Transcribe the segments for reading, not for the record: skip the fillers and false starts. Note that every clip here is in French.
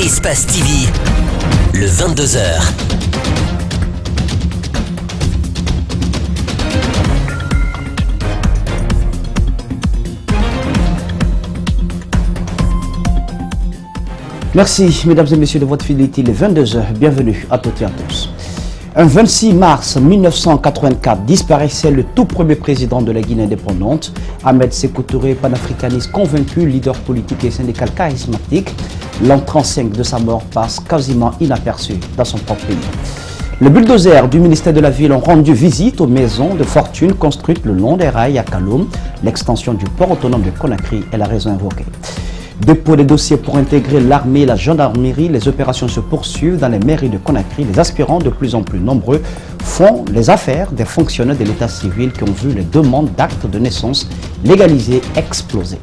Espace TV, le 22h. Merci, mesdames et messieurs, de votre fidélité. Les 22h, bienvenue à toutes et à tous. Un 26 mars 1984, disparaissait le tout premier président de la Guinée indépendante, Ahmed Sékou Touré, panafricaniste convaincu, leader politique et syndical charismatique. L'an 35 de sa mort passe quasiment inaperçu dans son propre pays. Les bulldozers du ministère de la Ville ont rendu visite aux maisons de fortune construites le long des rails à Kaloum. L'extension du port autonome de Conakry est la raison invoquée. Dépôt des dossiers pour intégrer l'armée et la gendarmerie, les opérations se poursuivent dans les mairies de Conakry. Les aspirants de plus en plus nombreux font les affaires des fonctionnaires de l'état civil qui ont vu les demandes d'actes de naissance légalisés exploser.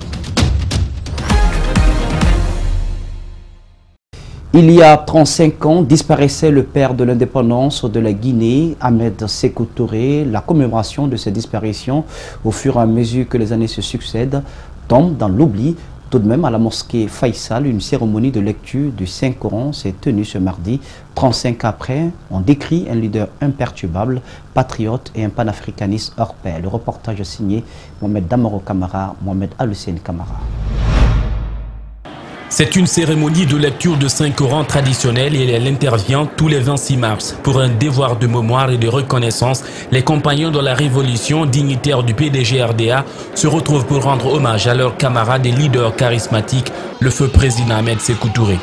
Il y a 35 ans, disparaissait le père de l'indépendance de la Guinée, Ahmed Sékou Touré. La commémoration de cette disparition, au fur et à mesure que les années se succèdent, tombe dans l'oubli. Tout de même, à la mosquée Faïsal, une cérémonie de lecture du Saint-Coran s'est tenue ce mardi. 35 ans après, on décrit un leader imperturbable, patriote et un panafricaniste hors pair. Le reportage est signé Mohamed Damaro Kamara, Mohamed Al-Hussein Kamara. C'est une cérémonie de lecture de Saint-Coran traditionnelle et elle intervient tous les 26 mars. Pour un devoir de mémoire et de reconnaissance, les compagnons de la Révolution, dignitaires du PDG-RDA, se retrouvent pour rendre hommage à leurs camarades et leaders charismatiques, le feu président Ahmed Sékou Touré.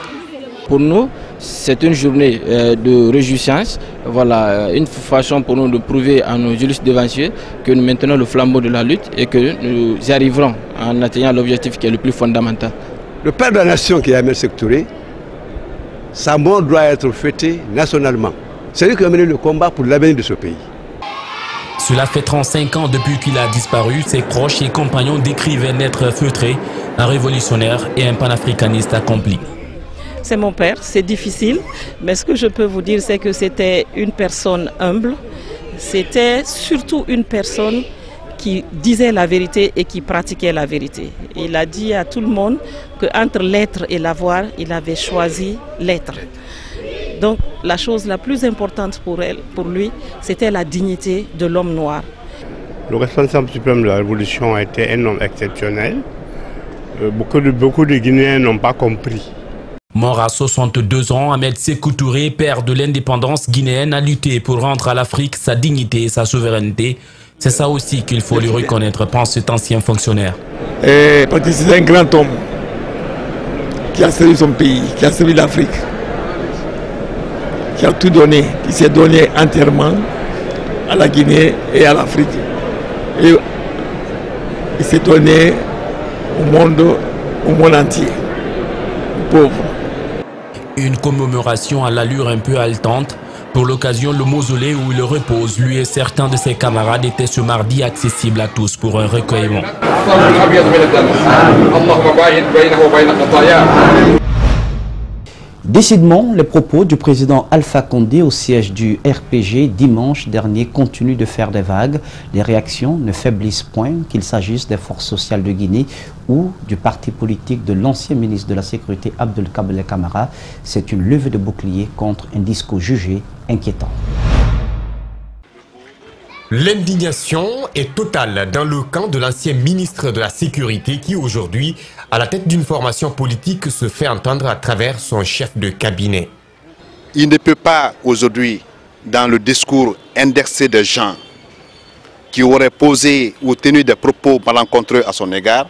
Pour nous, c'est une journée de réjouissance, voilà, une façon pour nous de prouver à nos juristes devanciers que nous maintenons le flambeau de la lutte et que nous y arriverons en atteignant l'objectif qui est le plus fondamental. Le père de la nation qui est Ahmed Sékou Touré, sa mort doit être fêtée nationalement. C'est lui qui a mené le combat pour l'avenir de ce pays. Cela fait 35 ans depuis qu'il a disparu. Ses proches et compagnons décrivent un être feutré, un révolutionnaire et un panafricaniste accompli. C'est mon père, c'est difficile, mais ce que je peux vous dire, c'est que c'était une personne humble. C'était surtout une personne qui disait la vérité et qui pratiquait la vérité. Il a dit à tout le monde qu'entre l'être et l'avoir, il avait choisi l'être. Donc la chose la plus importante pour lui, c'était la dignité de l'homme noir. Le responsable suprême de la Révolution a été un homme exceptionnel. Beaucoup de Guinéens n'ont pas compris. Mort à 62 ans, Ahmed Sékou Touré, père de l'indépendance guinéenne, a lutté pour rendre à l'Afrique sa dignité et sa souveraineté. C'est ça aussi qu'il faut lui reconnaître, pense cet ancien fonctionnaire. Parce que c'est un grand homme qui a servi son pays, qui a servi l'Afrique, qui a tout donné, qui s'est donné entièrement à la Guinée et à l'Afrique. Et il s'est donné au monde entier, aux pauvres. Une commémoration à l'allure un peu haletante. Pour l'occasion, le mausolée où il repose, lui et certains de ses camarades, était ce mardi accessible à tous pour un recueillement. Décidément, les propos du président Alpha Condé au siège du RPG dimanche dernier continuent de faire des vagues. Les réactions ne faiblissent point, qu'il s'agisse des forces sociales de Guinée ou du parti politique de l'ancien ministre de la Sécurité Abdelkabel Camara. C'est une levée de bouclier contre un discours jugé inquiétant. L'indignation est totale dans le camp de l'ancien ministre de la Sécurité qui aujourd'hui, à la tête d'une formation politique, se fait entendre à travers son chef de cabinet. Il ne peut pas aujourd'hui, dans le discours indexé de gens qui auraient posé ou tenu des propos malencontreux à son égard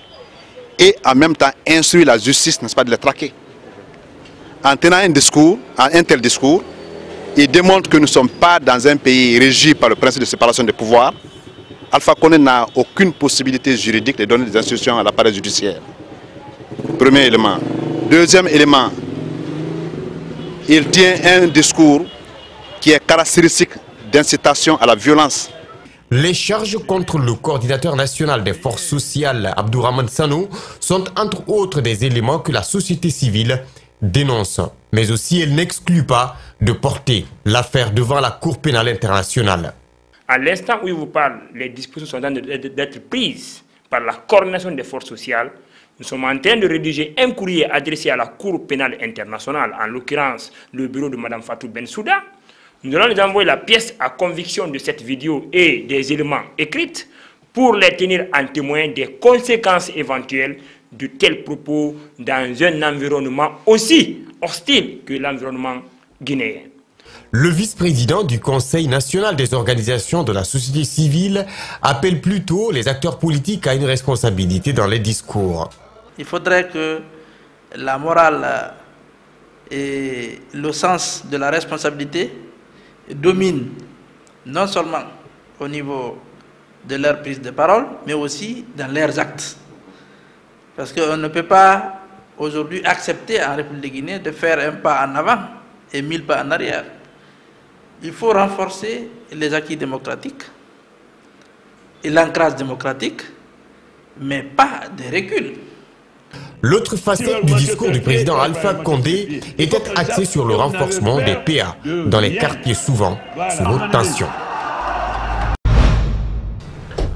et en même temps instruire la justice, n'est-ce pas, de les traquer. En tenant un tel discours, il démontre que nous ne sommes pas dans un pays régi par le principe de séparation des pouvoirs. Alpha Condé n'a aucune possibilité juridique de donner des instructions à l'appareil judiciaire. Premier élément. Deuxième élément, il tient un discours qui est caractéristique d'incitation à la violence. Les charges contre le coordinateur national des forces sociales, Abdourahmane Sano, sont entre autres des éléments que la société civile dénonce. Mais aussi, elle n'exclut pas de porter l'affaire devant la Cour pénale internationale. À l'instant où il vous parle, les dispositions sont en train d'être prises par la coordination des forces sociales Nous sommes en train de rédiger un courrier adressé à la Cour pénale internationale, en l'occurrence le bureau de Mme Fatou Bensouda. Nous allons nous envoyer la pièce à conviction de cette vidéo et des éléments écrits pour les tenir en témoin des conséquences éventuelles de tels propos dans un environnement aussi hostile que l'environnement guinéen. Le vice-président du Conseil national des organisations de la société civile appelle plutôt les acteurs politiques à une responsabilité dans les discours. Il faudrait que la morale et le sens de la responsabilité dominent non seulement au niveau de leur prise de parole, mais aussi dans leurs actes. Parce qu'on ne peut pas aujourd'hui accepter en République guinéenne de faire un pas en avant et 1000 pas en arrière. Il faut renforcer les acquis démocratiques et l'ancrage démocratique, mais pas de recul. L'autre facette du discours du président Alpha Condé était axée sur le renforcement des PA dans les quartiers souvent sous haute tension.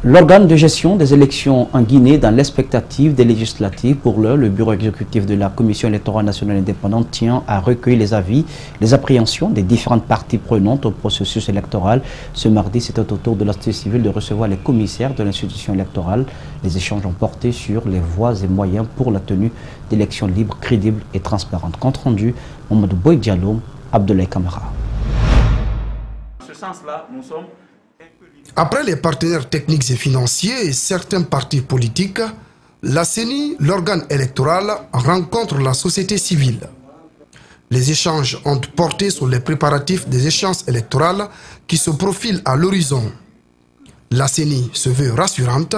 L'organe de gestion des élections en Guinée dans l'expectative des législatives, pour l'heure, le bureau exécutif de la Commission électorale nationale indépendante tient à recueillir les avis, les appréhensions des différentes parties prenantes au processus électoral. Ce mardi, c'était au tour de la société civile de recevoir les commissaires de l'institution électorale. Les échanges ont porté sur les voies et moyens pour la tenue d'élections libres, crédibles et transparentes. Compte rendu, Mamadou Boy Diallo, Abdoulaye Kamara. Dans ce sens-là, nous sommes... Après les partenaires techniques et financiers et certains partis politiques, la CENI, l'organe électoral, rencontre la société civile. Les échanges ont porté sur les préparatifs des échéances électorales qui se profilent à l'horizon. La CENI se veut rassurante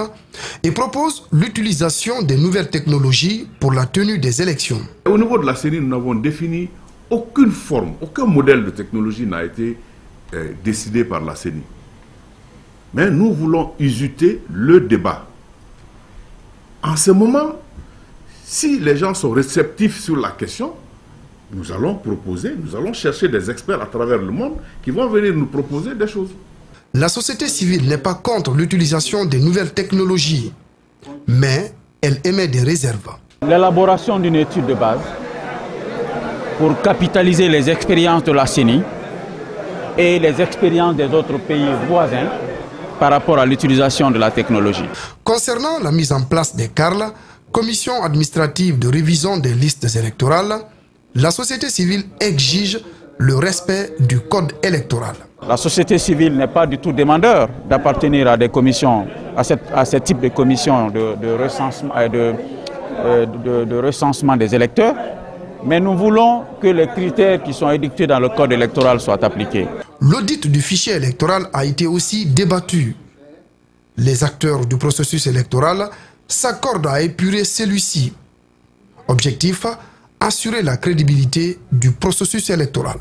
et propose l'utilisation des nouvelles technologies pour la tenue des élections. Au niveau de la CENI, nous n'avons défini aucune forme, aucun modèle de technologie n'a été décidé par la CENI. Mais nous voulons user le débat. En ce moment, si les gens sont réceptifs sur la question, nous allons proposer, nous allons chercher des experts à travers le monde qui vont venir nous proposer des choses. La société civile n'est pas contre l'utilisation des nouvelles technologies, mais elle émet des réserves. L'élaboration d'une étude de base pour capitaliser les expériences de la CENI et les expériences des autres pays voisins par rapport à l'utilisation de la technologie. Concernant la mise en place des CARL, commission administrative de révision des listes électorales, la société civile exige le respect du code électoral. La société civile n'est pas du tout demandeur d'appartenir à des commissions, à ce type de commission de recensement des électeurs, mais nous voulons que les critères qui sont édictés dans le code électoral soient appliqués. L'audit du fichier électoral a été aussi débattu. Les acteurs du processus électoral s'accordent à épurer celui-ci. Objectif, assurer la crédibilité du processus électoral.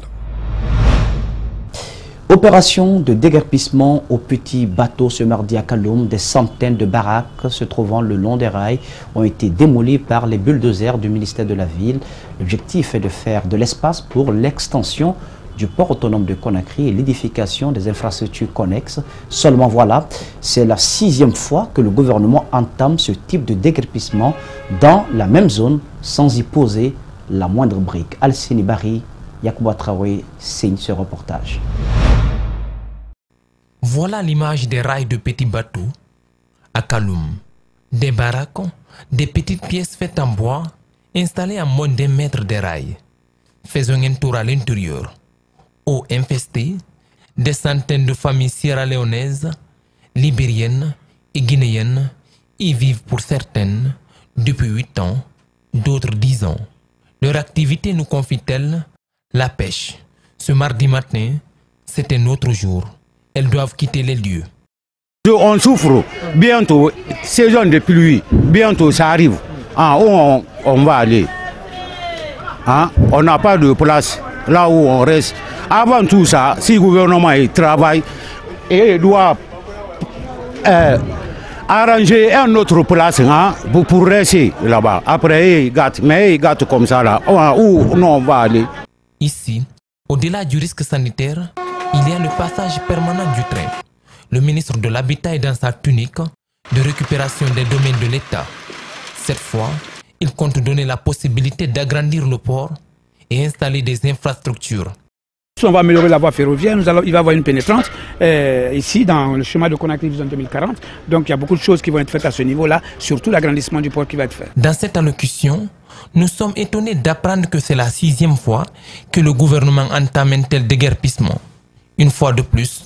Opération de déguerpissement au petit bateau ce mardi à Kaloum. Des centaines de baraques se trouvant le long des rails ont été démolies par les bulldozers du ministère de la Ville. L'objectif est de faire de l'espace pour l'extension du port autonome de Conakry et l'édification des infrastructures connexes. Seulement voilà, c'est la 6e fois que le gouvernement entame ce type de déguerpissement dans la même zone sans y poser la moindre brique. Alcini Bari, Yacouba Traoré signe ce reportage. Voilà l'image des rails de petits bateaux à Kaloum. Des baraques, des petites pièces faites en bois, installées à moins d'1 mètre des rails. Faisons un tour à l'intérieur. Eau infestée, des centaines de familles sierra-léonaises, libériennes et guinéennes y vivent pour certaines depuis 8 ans, d'autres 10 ans. Leur activité, nous confie-t-elle, la pêche. Ce mardi matin, c'est un autre jour. Elles doivent quitter les lieux. On souffre. Bientôt, saison de pluie. Bientôt, ça arrive. Où on va aller? On n'a pas de place là où on reste. Avant tout ça, si le gouvernement travaille et doit arranger une autre place pour rester là-bas. Après, il gâte comme ça là. Où on va aller? Ici, au-delà du risque sanitaire, il y a le passage permanent du train. Le ministre de l'Habitat est dans sa tunique de récupération des domaines de l'État. Cette fois, il compte donner la possibilité d'agrandir le port et installer des infrastructures. On va améliorer la voie ferroviaire, il va y avoir une pénétrante ici dans le chemin de Conakry Vision 2040. Donc il y a beaucoup de choses qui vont être faites à ce niveau-là, surtout l'agrandissement du port qui va être fait. Dans cette allocution, nous sommes étonnés d'apprendre que c'est la 6e fois que le gouvernement entame un tel déguerpissement. Une fois de plus,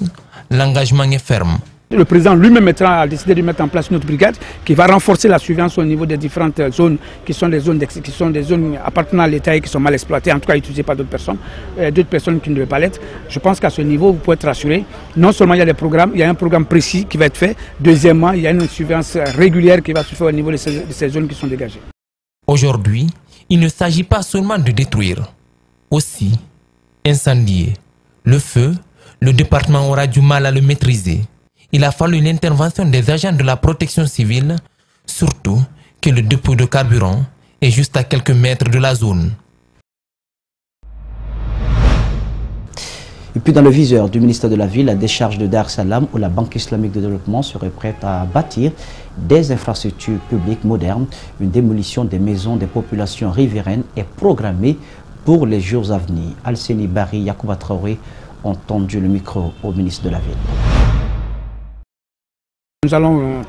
l'engagement est ferme. Le président lui-même a décidé de mettre en place une autre brigade qui va renforcer la surveillance au niveau des différentes zones qui sont des zones appartenant à l'État et qui sont mal exploitées, en tout cas utilisées par d'autres personnes qui ne devaient pas l'être. Je pense qu'à ce niveau, vous pouvez être rassuré. Non seulement il y a des programmes, il y a un programme précis qui va être fait. Deuxièmement, il y a une surveillance régulière qui va se faire au niveau de ces zones qui sont dégagées. Aujourd'hui, il ne s'agit pas seulement de détruire, aussi incendier. Le feu, le département aura du mal à le maîtriser. Il a fallu l'intervention des agents de la protection civile, surtout que le dépôt de carburant est juste à quelques mètres de la zone. Et puis dans le viseur du ministère de la Ville, la décharge de Dar es Salaam, où la Banque islamique de développement serait prête à bâtir des infrastructures publiques modernes. Une démolition des maisons des populations riveraines est programmée pour les jours à venir. Alseni Bari, Yacouba Traoré ont tendu le micro au ministre de la Ville. Nous allons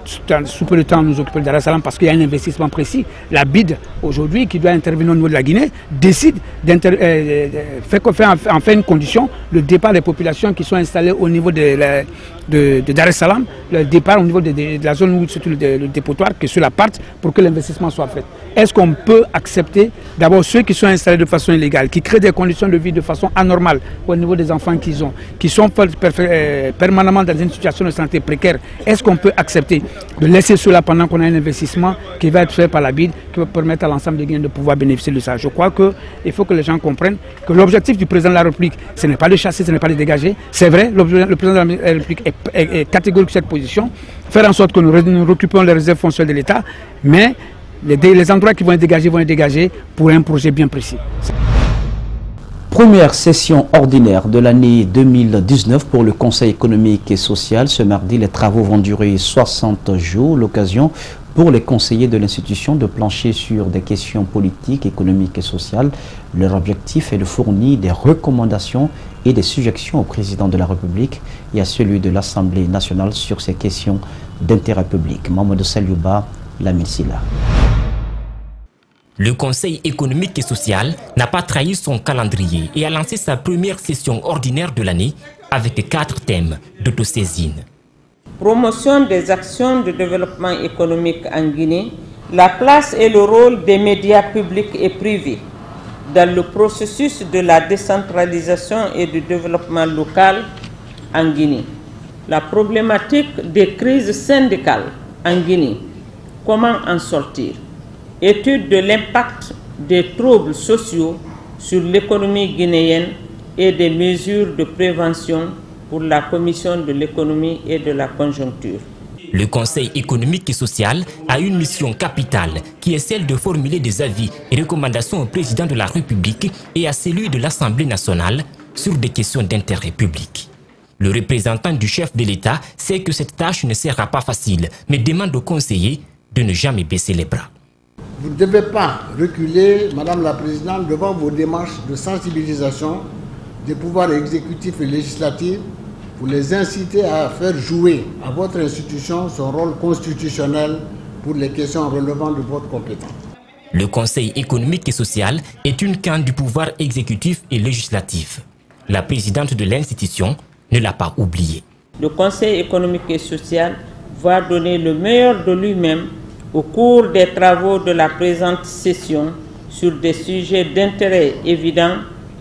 sous peu de temps nous occuper de Dar es Salaam parce qu'il y a un investissement précis. La BID, aujourd'hui, qui doit intervenir au niveau de la Guinée, décide fait une condition, le départ des populations qui sont installées au niveau de Dar es Salaam, le départ au niveau de la zone où se trouve le dépotoir, que cela parte pour que l'investissement soit fait. Est-ce qu'on peut accepter d'abord ceux qui sont installés de façon illégale, qui créent des conditions de vie de façon anormale au niveau des enfants qu'ils ont, qui sont permanemment dans une situation de santé précaire? Est-ce qu'on peut accepter de laisser cela pendant qu'on a un investissement qui va être fait par la BID, qui va permettre à l'ensemble des Guinéens de pouvoir bénéficier de ça? Je crois qu'il faut que les gens comprennent que l'objectif du président de la République, ce n'est pas de chasser, ce n'est pas de dégager. C'est vrai, le président de la République est catégorique sur cette position, faire en sorte que nous récupérons les réserves foncières de l'État, mais les endroits qui vont être dégagés pour un projet bien précis. Première session ordinaire de l'année 2019 pour le Conseil économique et social. Ce mardi, les travaux vont durer 60 jours. L'occasion pour les conseillers de l'institution de plancher sur des questions politiques, économiques et sociales. Leur objectif est de fournir des recommandations et des suggestions au président de la République et à celui de l'Assemblée nationale sur ces questions d'intérêt public. Mamadou Saliouba, Lamine Silla. Le Conseil économique et social n'a pas trahi son calendrier et a lancé sa première session ordinaire de l'année avec 4 thèmes d'autosaisine. Promotion des actions de développement économique en Guinée, la place et le rôle des médias publics et privés dans le processus de la décentralisation et du développement local en Guinée. La problématique des crises syndicales en Guinée, comment en sortir? Étude de l'impact des troubles sociaux sur l'économie guinéenne et des mesures de prévention pour la Commission de l'économie et de la conjoncture. Le Conseil économique et social a une mission capitale qui est celle de formuler des avis et recommandations au président de la République et à celui de l'Assemblée nationale sur des questions d'intérêt public. Le représentant du chef de l'État sait que cette tâche ne sera pas facile, mais demande aux conseillers de ne jamais baisser les bras. Vous ne devez pas reculer, Madame la Présidente, devant vos démarches de sensibilisation des pouvoirs exécutifs et législatifs pour les inciter à faire jouer à votre institution son rôle constitutionnel pour les questions relevant de votre compétence. Le Conseil économique et social est une canne du pouvoir exécutif et législatif. La présidente de l'institution ne l'a pas oublié. Le Conseil économique et social va donner le meilleur de lui-même au cours des travaux de la présente session sur des sujets d'intérêt évident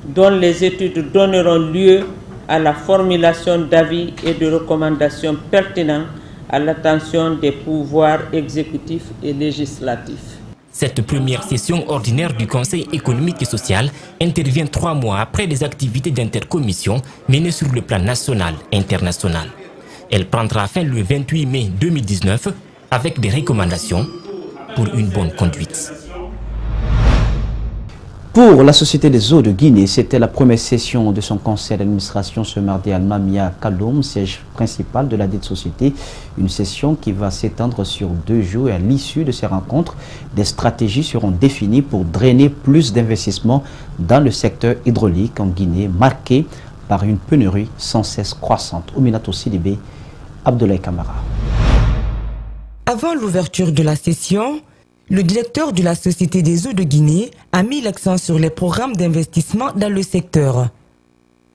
dont les études donneront lieu à la formulation d'avis et de recommandations pertinents à l'attention des pouvoirs exécutifs et législatifs. Cette première session ordinaire du Conseil économique et social intervient 3 mois après les activités d'intercommission menées sur le plan national et international. Elle prendra fin le 28 mai 2019 avec des recommandations pour une bonne conduite. Pour la Société des eaux de Guinée, c'était la première session de son conseil d'administration ce mardi à Mamia Kaloum, siège principal de la dite société. Une session qui va s'étendre sur 2 jours et à l'issue de ces rencontres, des stratégies seront définies pour drainer plus d'investissements dans le secteur hydraulique en Guinée, marqué par une pénurie sans cesse croissante. Ouminato Sidibé, Abdoulaye Kamara. Avant l'ouverture de la session, le directeur de la Société des eaux de Guinée a mis l'accent sur les programmes d'investissement dans le secteur.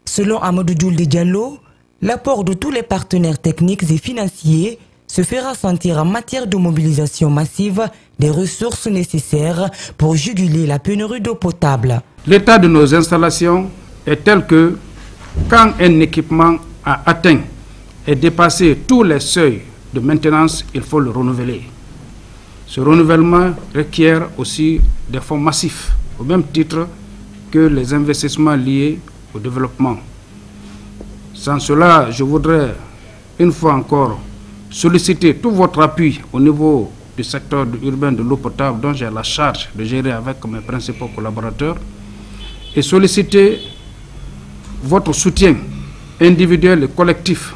Selon Amadou Djoulde Diallo, l'apport de tous les partenaires techniques et financiers se fera sentir en matière de mobilisation massive des ressources nécessaires pour juguler la pénurie d'eau potable. L'état de nos installations est tel que quand un équipement a atteint et dépassé tous les seuils de maintenance, il faut le renouveler. Ce renouvellement requiert aussi des fonds massifs, au même titre que les investissements liés au développement. Sans cela, je voudrais une fois encore solliciter tout votre appui au niveau du secteur urbain de l'eau potable dont j'ai la charge de gérer avec mes principaux collaborateurs et solliciter votre soutien individuel et collectif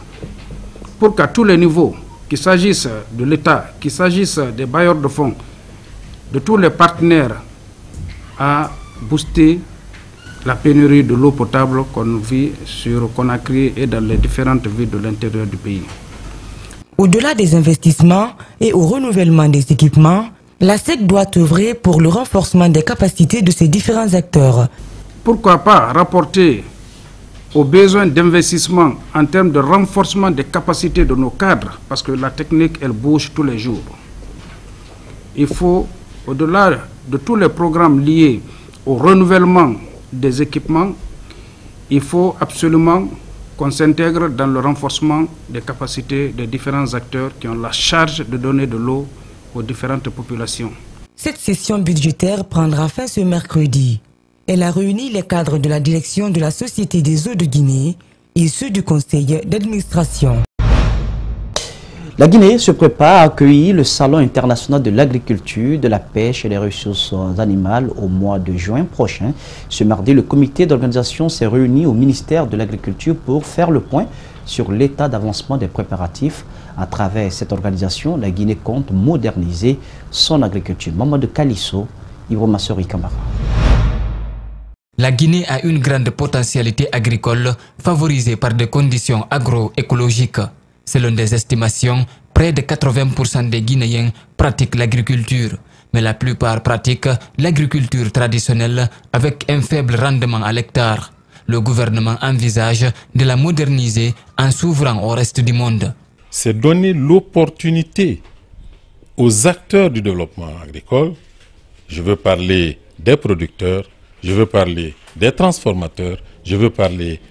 pour qu'à tous les niveaux, qu'il s'agisse de l'État, qu'il s'agisse des bailleurs de fonds, de tous les partenaires, à booster la pénurie de l'eau potable qu'on vit sur Conakry et dans les différentes villes de l'intérieur du pays. Au-delà des investissements et au renouvellement des équipements, la SEC doit œuvrer pour le renforcement des capacités de ces différents acteurs. Pourquoi pas rapporter aux besoins d'investissement en termes de renforcement des capacités de nos cadres, parce que la technique, elle bouge tous les jours. Il faut, au-delà de tous les programmes liés au renouvellement des équipements, il faut absolument qu'on s'intègre dans le renforcement des capacités des différents acteurs qui ont la charge de donner de l'eau aux différentes populations. Cette session budgétaire prendra fin ce mercredi. Elle a réuni les cadres de la direction de la Société des eaux de Guinée et ceux du conseil d'administration. La Guinée se prépare à accueillir le Salon international de l'agriculture, de la pêche et des ressources animales au mois de juin prochain. Ce mardi, le comité d'organisation s'est réuni au ministère de l'Agriculture pour faire le point sur l'état d'avancement des préparatifs. À travers cette organisation, la Guinée compte moderniser son agriculture. Mamadou Kalisso, Ibro Massori Kamara. La Guinée a une grande potentialité agricole favorisée par des conditions agroécologiques. Selon des estimations, près de 80% des Guinéens pratiquent l'agriculture, mais la plupart pratiquent l'agriculture traditionnelle avec un faible rendement à l'hectare. Le gouvernement envisage de la moderniser en s'ouvrant au reste du monde. C'est donner l'opportunité aux acteurs du développement agricole, je veux parler des producteurs, je veux parler des transformateurs, je veux parler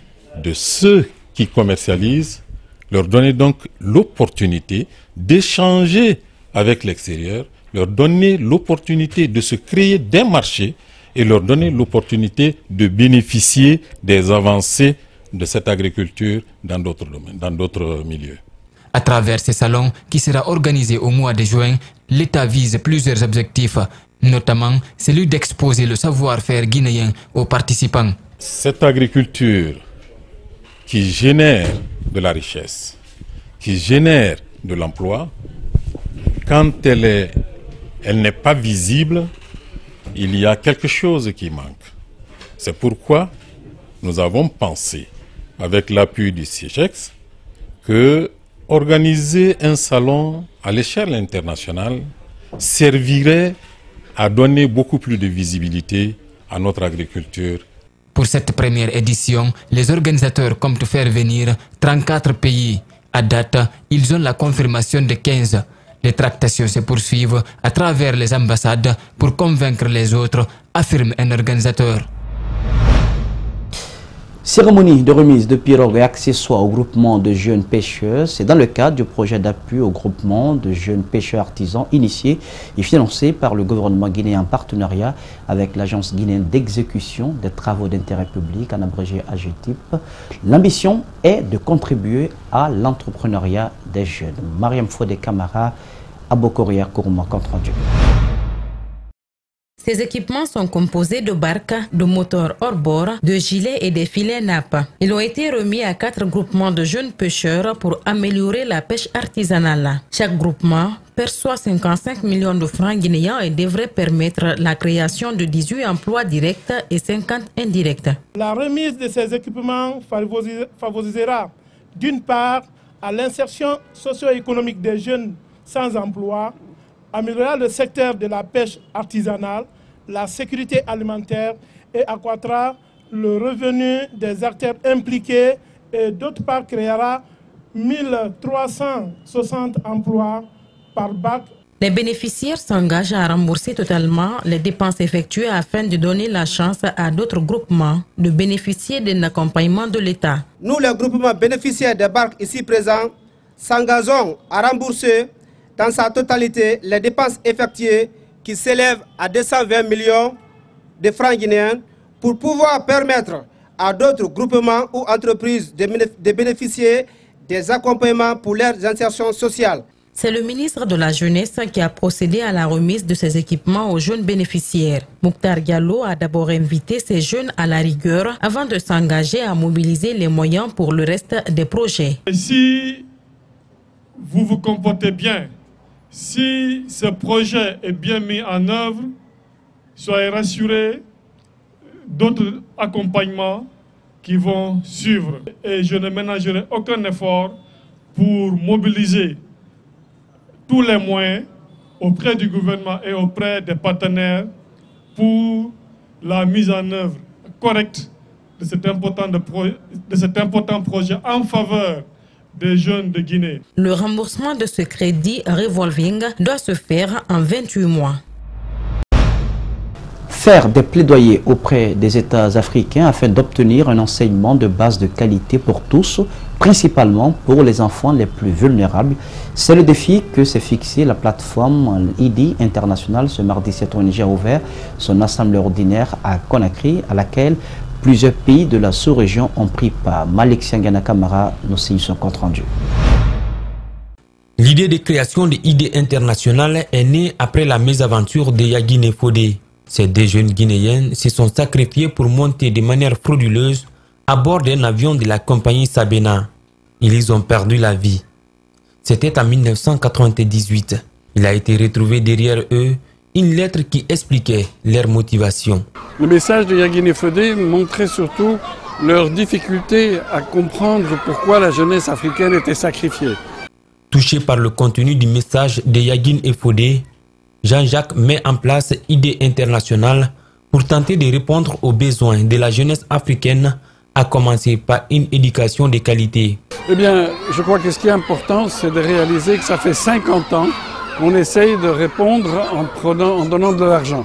de ceux qui commercialisent, leur donner donc l'opportunité d'échanger avec l'extérieur, leur donner l'opportunité de se créer des marchés et leur donner l'opportunité de bénéficier des avancées de cette agriculture dans d'autres domaines, dans d'autres milieux. À travers ces salons qui sera organisé au mois de juin, l'État vise plusieurs objectifs, notamment celui d'exposer le savoir-faire guinéen aux participants. Cette agriculture qui génère de la richesse, qui génère de l'emploi, quand elle n'est pas visible, il y a quelque chose qui manque. C'est pourquoi nous avons pensé, avec l'appui du CIGEX, que organiser un salon à l'échelle internationale servirait à donner beaucoup plus de visibilité à notre agriculture. Pour cette première édition, les organisateurs comptent faire venir 34 pays. À date, ils ont la confirmation de 15. Les tractations se poursuivent à travers les ambassades pour convaincre les autres, affirme un organisateur. Cérémonie de remise de pirogues et accessoires au groupement de jeunes pêcheurs. C'est dans le cadre du projet d'appui au groupement de jeunes pêcheurs artisans initié et financé par le gouvernement guinéen en partenariat avec l'Agence guinéenne d'exécution des travaux d'intérêt public, en abrégé AGETIP. L'ambition est de contribuer à l'entrepreneuriat des jeunes. Mariam Fodé Kamara, Abokoria Kourouma, compte rendu. Ces équipements sont composés de barques, de moteurs hors-bord, de gilets et des filets nappes. Ils ont été remis à 4 groupements de jeunes pêcheurs pour améliorer la pêche artisanale. Chaque groupement perçoit 55 millions de francs guinéens et devrait permettre la création de 18 emplois directs et 50 indirects. La remise de ces équipements favorisera d'une part à l'insertion socio-économique des jeunes sans emploi, améliorera le secteur de la pêche artisanale, la sécurité alimentaire et accroîtra le revenu des acteurs impliqués et d'autre part créera 1360 emplois par bac. Les bénéficiaires s'engagent à rembourser totalement les dépenses effectuées afin de donner la chance à d'autres groupements de bénéficier d'un accompagnement de l'État. Nous, les groupements bénéficiaires des barques ici présents, s'engageons à rembourser dans sa totalité les dépenses effectuées qui s'élèvent à 220 millions de francs guinéens pour pouvoir permettre à d'autres groupements ou entreprises de bénéficier des accompagnements pour leurs insertions sociales. C'est le ministre de la Jeunesse qui a procédé à la remise de ces équipements aux jeunes bénéficiaires. Mokhtar Diallo a d'abord invité ces jeunes à la rigueur avant de s'engager à mobiliser les moyens pour le reste des projets. Et si vous vous comportez bien, si ce projet est bien mis en œuvre, soyez rassurés, d'autres accompagnements qui vont suivre. Et je ne ménagerai aucun effort pour mobiliser tous les moyens auprès du gouvernement et auprès des partenaires pour la mise en œuvre correcte de cet important projet en faveur des jeunes de Guinée. Le remboursement de ce crédit revolving doit se faire en 28 mois. Faire des plaidoyers auprès des États africains afin d'obtenir un enseignement de base de qualité pour tous, principalement pour les enfants les plus vulnérables. C'est le défi que s'est fixé la plateforme ID International. Ce mardi, cette ONG a ouvert son assemblée ordinaire à Conakry, à laquelle plusieurs pays de la sous-région ont pris part. Malik Siangana Kamara nous signe son compte rendu. L'idée de création de ID International est née après la mésaventure de Yagine Fodé. Ces deux jeunes Guinéens se sont sacrifiés pour monter de manière frauduleuse à bord d'un avion de la compagnie Sabena. Ils ont perdu la vie. C'était en 1998. Il a été retrouvé derrière eux une lettre qui expliquait leur motivation. Le message de Yagine Fodé montrait surtout leur difficulté à comprendre pourquoi la jeunesse africaine était sacrifiée. Touché par le contenu du message de Yagine Fodé, Jean-Jacques met en place ID International pour tenter de répondre aux besoins de la jeunesse africaine, à commencer par une éducation de qualité. Eh bien, je crois que ce qui est important, c'est de réaliser que ça fait 50 ans qu'on essaye de répondre en donnant de l'argent.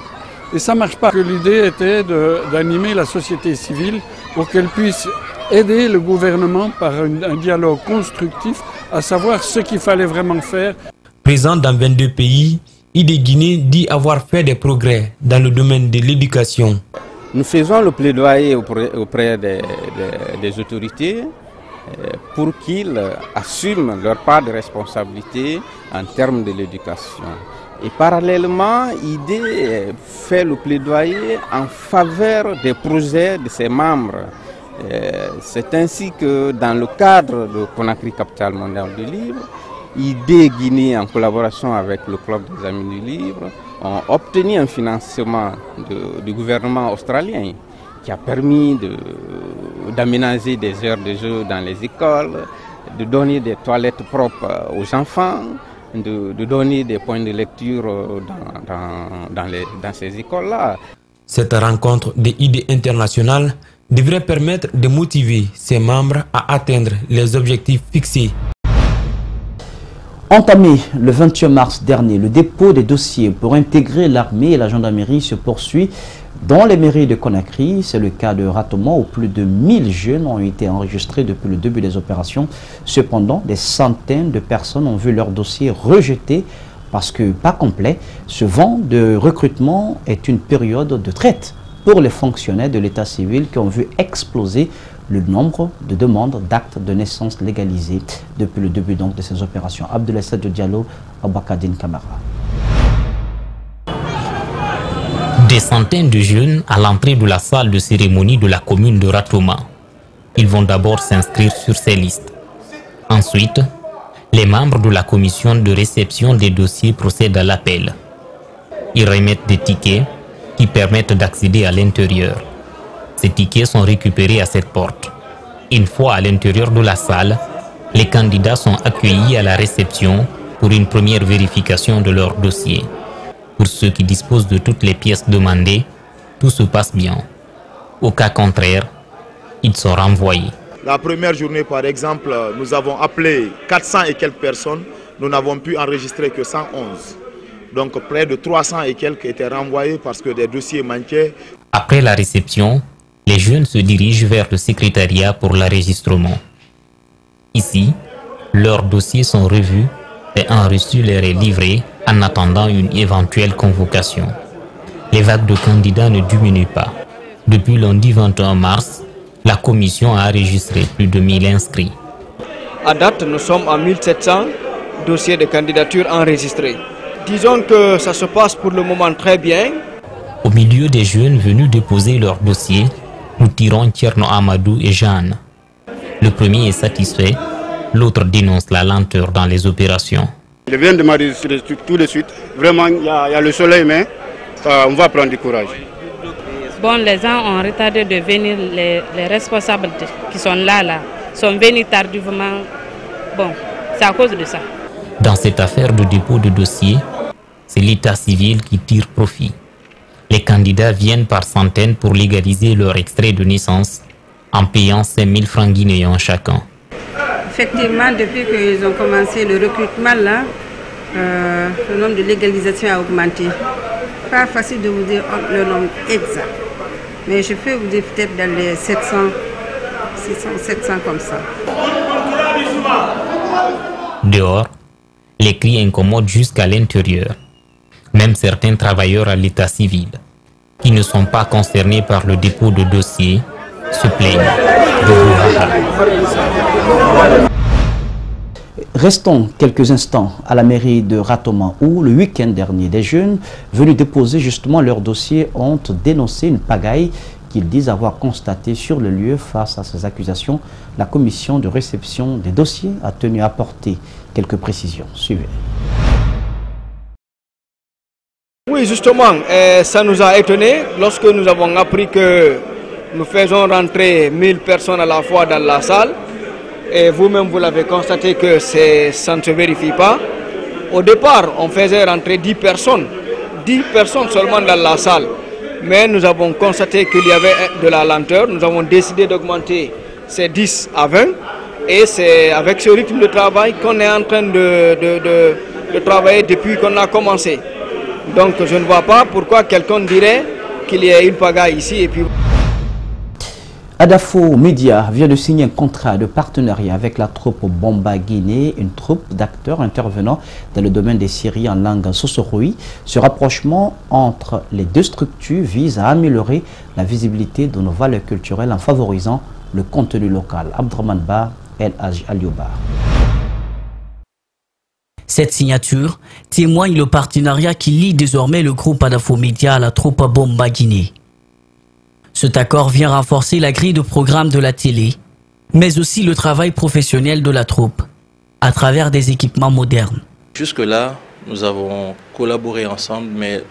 Et ça ne marche pas. L'idée était d'animer la société civile pour qu'elle puisse aider le gouvernement par un dialogue constructif, à savoir ce qu'il fallait vraiment faire. Présent dans 22 pays, ID Guinée dit avoir fait des progrès dans le domaine de l'éducation. Nous faisons le plaidoyer auprès des autorités pour qu'ils assument leur part de responsabilité en termes de l'éducation. Et parallèlement, ID fait le plaidoyer en faveur des projets de ses membres. C'est ainsi que dans le cadre de Conakry Capitale Mondiale du Livre, ID Guinée, en collaboration avec le Club des Amis du Livre, ont obtenu un financement du gouvernement australien qui a permis d'aménager des heures de jeu dans les écoles, de donner des toilettes propres aux enfants, de donner des points de lecture dans ces écoles-là. Cette rencontre de ID International devrait permettre de motiver ses membres à atteindre les objectifs fixés. Entamé le 21 mars dernier, le dépôt des dossiers pour intégrer l'armée et la gendarmerie se poursuit dans les mairies de Conakry. C'est le cas de Ratoma où plus de 1000 jeunes ont été enregistrés depuis le début des opérations. Cependant, des centaines de personnes ont vu leur dossier rejeté parce que pas complet. Ce vent de recrutement est une période de traite pour les fonctionnaires de l'état civil qui ont vu exploser le nombre de demandes d'actes de naissance légalisés depuis le début donc de ces opérations. Abdoulaye Sadio Diallo, Abakadine Kamara. Des centaines de jeunes à l'entrée de la salle de cérémonie de la commune de Ratoma. Ils vont d'abord s'inscrire sur ces listes. Ensuite, les membres de la commission de réception des dossiers procèdent à l'appel. Ils remettent des tickets qui permettent d'accéder à l'intérieur. Ces tickets sont récupérés à cette porte. Une fois à l'intérieur de la salle, les candidats sont accueillis à la réception pour une première vérification de leur dossier. Pour ceux qui disposent de toutes les pièces demandées, tout se passe bien. Au cas contraire, ils sont renvoyés. La première journée, par exemple, nous avons appelé 400 et quelques personnes. Nous n'avons pu enregistrer que 111. Donc près de 300 et quelques étaient renvoyés parce que des dossiers manquaient. Après la réception, les jeunes se dirigent vers le secrétariat pour l'enregistrement. Ici, leurs dossiers sont revus et un reçu leur est livré en attendant une éventuelle convocation. Les vagues de candidats ne diminuent pas. Depuis lundi 21 mars, la commission a enregistré plus de 1000 inscrits. À date, nous sommes à 1700 dossiers de candidature enregistrés. Disons que ça se passe pour le moment très bien. Au milieu des jeunes venus déposer leurs dossiers, nous tirons Tierno Amadou et Jeanne. Le premier est satisfait, l'autre dénonce la lenteur dans les opérations. Je viens de m'enregistrer tout de suite. Vraiment, il y a le soleil, mais on va prendre du courage. Bon, les gens ont retardé de venir, les responsables qui sont là, sont venus tardivement. Bon, c'est à cause de ça. Dans cette affaire de dépôt de dossier, c'est l'état civil qui tire profit. Les candidats viennent par centaines pour légaliser leur extrait de naissance en payant 5000 francs guinéens chacun. Effectivement, depuis qu'ils ont commencé le recrutement, là, le nombre de légalisation a augmenté. Pas facile de vous dire le nombre exact. Mais je peux vous dire peut-être dans les 700, 600, 700 comme ça. Dehors, les cris incommodent jusqu'à l'intérieur. Même certains travailleurs à l'état civil, qui ne sont pas concernés par le dépôt de dossier, se plaignent de brouhaha. Restons quelques instants à la mairie de Ratoma où le week-end dernier, des jeunes venus déposer justement leur dossier ont dénoncé une pagaille qu'ils disent avoir constatée sur le lieu. Face à ces accusations, la commission de réception des dossiers a tenu à apporter quelques précisions. Suivez. Oui, justement, ça nous a étonnés lorsque nous avons appris que nous faisons rentrer 1000 personnes à la fois dans la salle. Et vous-même, vous l'avez constaté que ça ne se vérifie pas. Au départ, on faisait rentrer 10 personnes seulement dans la salle. Mais nous avons constaté qu'il y avait de la lenteur. Nous avons décidé d'augmenter ces 10 à 20. Et c'est avec ce rythme de travail qu'on est en train de travailler depuis qu'on a commencé. Donc je ne vois pas pourquoi quelqu'un dirait qu'il y a une pagaille ici et puis... Adafo Media vient de signer un contrat de partenariat avec la troupe Bomba Guinée, une troupe d'acteurs intervenant dans le domaine des séries en langue Sosoroui. Ce rapprochement entre les deux structures vise à améliorer la visibilité de nos valeurs culturelles en favorisant le contenu local. Abdraman Ba, El Haj Alioba. Cette signature témoigne le partenariat qui lie désormais le groupe Adafo Media à la troupe Bomba Guinée. Cet accord vient renforcer la grille de programme de la télé, mais aussi le travail professionnel de la troupe, à travers des équipements modernes. Jusque-là, nous avons collaboré ensemble, mais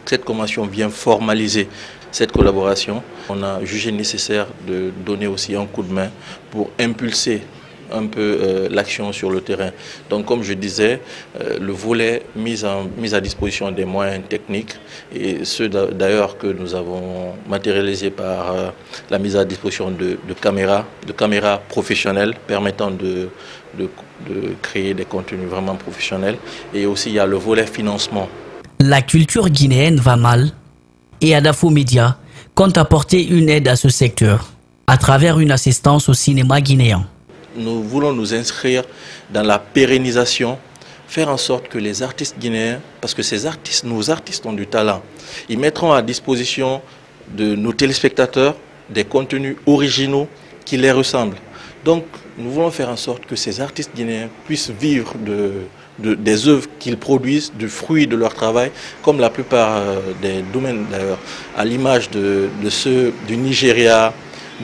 cette convention vient formaliser cette collaboration. On a jugé nécessaire de donner aussi un coup de main pour impulser un peu l'action sur le terrain. Donc comme je disais, le volet mise à disposition des moyens techniques et ceux d'ailleurs que nous avons matérialisés par la mise à disposition de caméras professionnelles permettant de créer des contenus vraiment professionnels. Et aussi il y a le volet financement. La culture guinéenne va mal et Adafo Media compte apporter une aide à ce secteur à travers une assistance au cinéma guinéen. Nous voulons nous inscrire dans la pérennisation, faire en sorte que les artistes guinéens, parce que nos artistes ont du talent, ils mettront à disposition de nos téléspectateurs des contenus originaux qui les ressemblent. Donc nous voulons faire en sorte que ces artistes guinéens puissent vivre des œuvres qu'ils produisent, du fruit de leur travail, comme la plupart des domaines d'ailleurs, à l'image de ceux du Nigeria,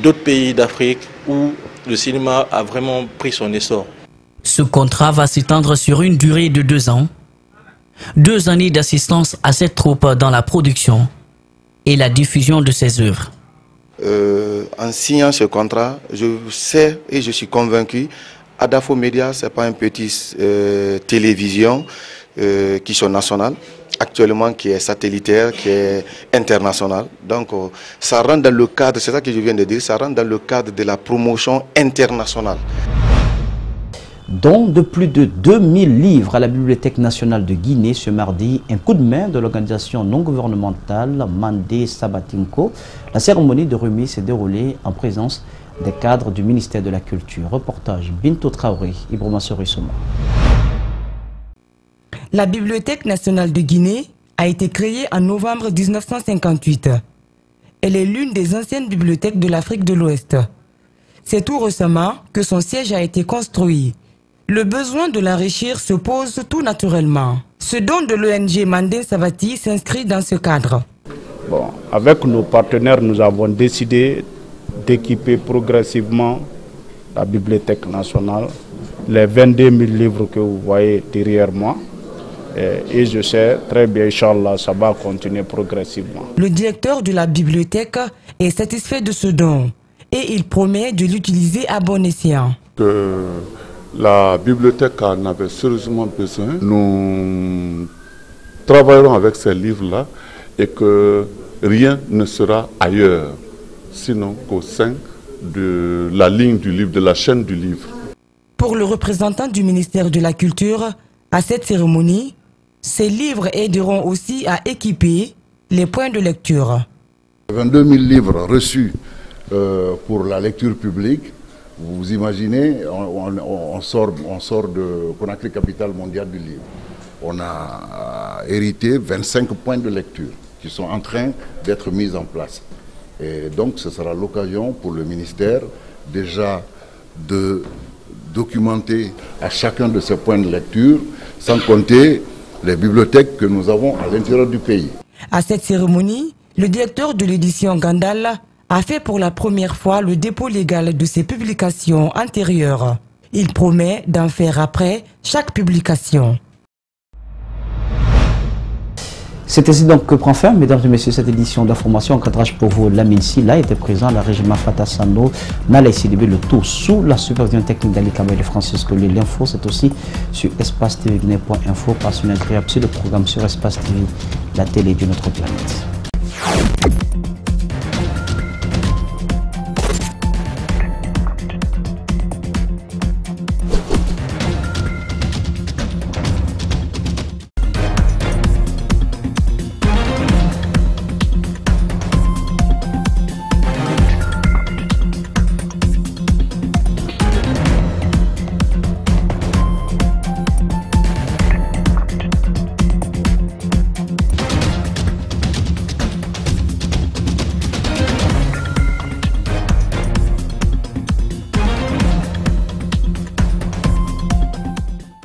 d'autres pays d'Afrique où le cinéma a vraiment pris son essor. Ce contrat va s'étendre sur une durée de 2 ans. 2 années d'assistance à cette troupe dans la production et la diffusion de ses œuvres. En signant ce contrat, je sais et je suis convaincu, Adafo Média, ce n'est pas une petite télévision qui sont nationales, actuellement qui est satellitaire, qui est internationale. Donc ça rentre dans le cadre, c'est ça que je viens de dire, ça rentre dans le cadre de la promotion internationale. Don de plus de 2000 livres à la Bibliothèque nationale de Guinée ce mardi, un coup de main de l'organisation non gouvernementale Mandé Sabatinko. La cérémonie de remise s'est déroulée en présence des cadres du ministère de la Culture. Reportage Binto Traoré, Ibrahima Sorisoma. La Bibliothèque nationale de Guinée a été créée en novembre 1958. Elle est l'une des anciennes bibliothèques de l'Afrique de l'Ouest. C'est tout récemment que son siège a été construit. Le besoin de l'enrichir se pose tout naturellement. Ce don de l'ONG Mandé Savati s'inscrit dans ce cadre. Bon, avec nos partenaires, nous avons décidé d'équiper progressivement la Bibliothèque nationale, les 22 000 livres que vous voyez derrière moi. Et je sais très bien, Inch'Allah, ça va continuer progressivement. Le directeur de la bibliothèque est satisfait de ce don et il promet de l'utiliser à bon escient. Que la bibliothèque en avait sérieusement besoin. Nous travaillerons avec ces livres-là et que rien ne sera ailleurs, sinon qu'au sein de la ligne du livre, de la chaîne du livre. Pour le représentant du ministère de la Culture, à cette cérémonie, ces livres aideront aussi à équiper les points de lecture. 22 000 livres reçus pour la lecture publique. Vous imaginez, on sort de Conakry, capitale mondiale du livre. On a hérité 25 points de lecture qui sont en train d'être mis en place. Et donc ce sera l'occasion pour le ministère déjà de documenter à chacun de ces points de lecture, sans compter les bibliothèques que nous avons à l'intérieur du pays. À cette cérémonie, le directeur de l'édition Gandal a fait pour la première fois le dépôt légal de ses publications antérieures. Il promet d'en faire après chaque publication. C'est ainsi donc que prend fin, mesdames et messieurs, cette édition d'information. En cadrage pour vous, Lamine Silla était présent, la régiment Fatassano, Nalaï Sidibé, le tout sous la supervision technique d'Ali Kabay de Francisco. L'info, c'est aussi sur Espace TV Guinée.info, par une agréable sur le programme sur Espace TV, la télé de notre planète.